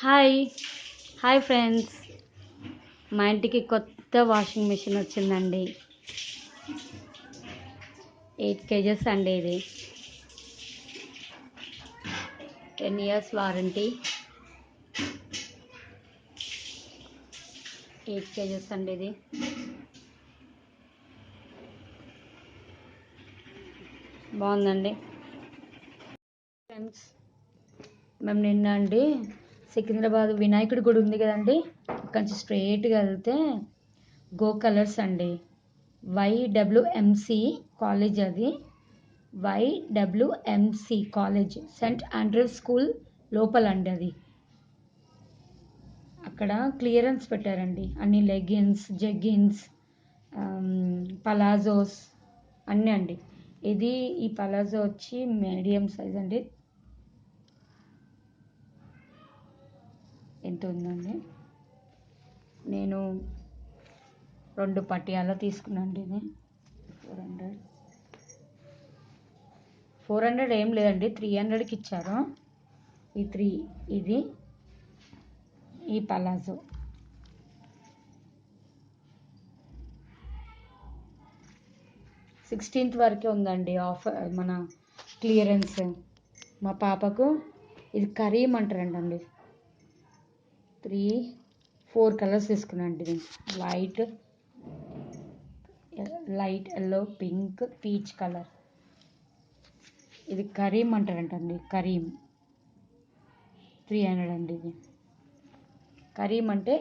Hi hi friends, మా ఇంటికి కొత్త వాషింగ్ మిషన్ వచ్చిందండి. 8 kgs అండి. ఇది 10 years వారంటీ. 8 kgs అండి. ఇది బాగుందండి ఫ్రెండ్స్. మేము నిన్న అండి సికింద్రాబాద్ వినాయకుడి గుడి ఉంది కదండి, అక్కడి నుంచి స్ట్రైట్గా వెళ్తే గో కలర్స్ అండి, YWMC కాలేజ్, అది YWMC college, Saint Andrews school లోపల అండి. అది అక్కడ క్లియరెన్స్ పెట్టారండి. అన్ని లెగిన్స్, జెగ్గిన్స్, పలాజోస్ అన్నీ అండి. ఈ పలాజో వచ్చి మీడియం సైజ్ అండి. ఎంత ఉందండి? నేను 2 పటియాలా తీసుకున్నాండి. ఇది 400 ఏం లేదండి, 300కి ఇచ్చారు. ఇది ఈ పలాజో 16th వరకే ఉందండి ఆఫర్, మన క్లియరెన్స్. మా పాపకు ఇది కరీం అంటారండి. 4 కలర్స్ తీసుకున్నాండి. ఇది light yellow, pink, peach colour. ఇది కరీం అంటారంటండి. కరీం 300 అండి. ఇది కరీం అంటే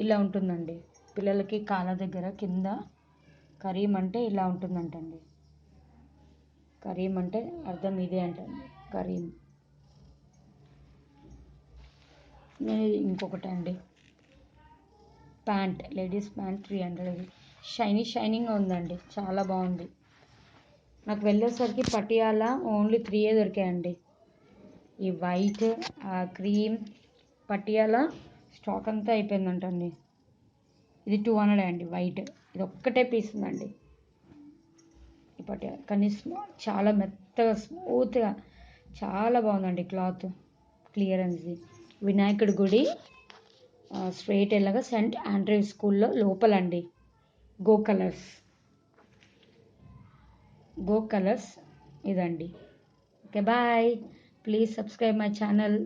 ఇలా ఉంటుందండి, పిల్లలకి కాళ్ళ దగ్గర కింద కరీం అంటే ఇలా ఉంటుందంటండి. కరీం అంటే అర్థం ఇదే అంటండి, కరీం. ఇంకొకటి అండి, ప్యాంట్, లేడీస్ ప్యాంట్ 300. ఇది షైనింగ్గా ఉందండి, చాలా బాగుంది. నాకు వెళ్ళేసరికి పటియాలా ఓన్లీ 3 దొరికాయండి. ఈ వైట్, క్రీమ్ పటియాలా స్టాక్ అంతా అయిపోయిందంటండి. ఇది 200 అండి. వైట్, ఇది ఒక్కటే పీస్ ఉందండి. ఈ పటియాలా కానీ చాలా మెత్తగా, స్మూత్గా, చాలా బాగుందండి క్లాత్. క్లియరెన్స్. వినాయకుడి గుడి స్ట్రైట్ వెళ్ళగా సెంట్ ఆండ్రూస్ స్కూల్లో లోపలండి. గో కలర్స్ ఇదండి. Okay, bye. Please subscribe my channel.